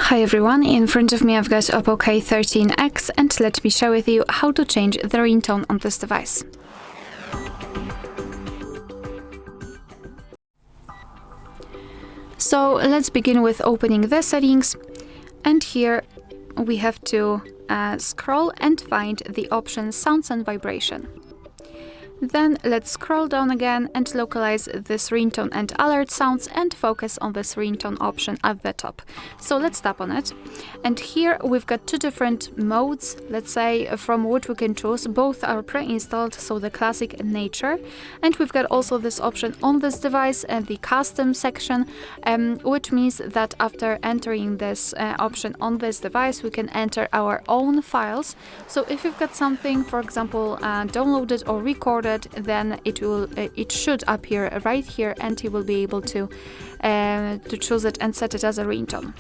Hi everyone, in front of me I've got OPPO K13x and let me share with you how to change the ringtone on this device. So let's begin with opening the settings, and here we have to scroll and find the option Sounds and Vibration. Then let's scroll down again and localize this ringtone and alert sounds and focus on this ringtone option at the top. So let's tap on it. And here we've got two different modes, let's say, from which we can choose. Both are pre-installed, so the classic and nature. And we've got also this option on this device and the custom section, which means that after entering this option on this device, we can enter our own files. So if you've got something, for example, downloaded or recorded, then it should appear right here, and you will be able to choose it and set it as a ringtone.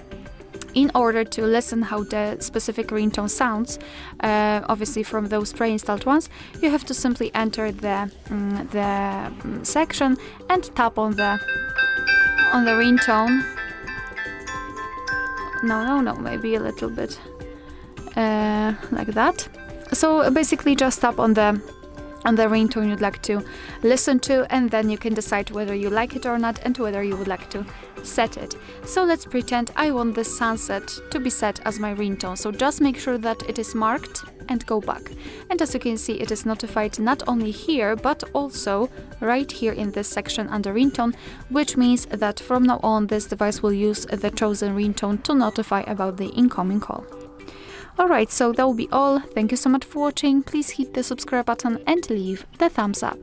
In order to listen how the specific ringtone sounds, obviously from those pre-installed ones, you have to simply enter the section and tap on the ringtone. No, maybe a little bit like that. So basically just tap on the ringtone you'd like to listen to, and then you can decide whether you like it or not and whether you would like to set it. So let's pretend I want this sunset to be set as my ringtone. So just make sure that it is marked and go back. And as you can see, it is notified not only here, but also right here in this section under ringtone, which means that from now on this device will use the chosen ringtone to notify about the incoming call. Alright, so that will be all. Thank you so much for watching. Please hit the subscribe button and leave the thumbs up.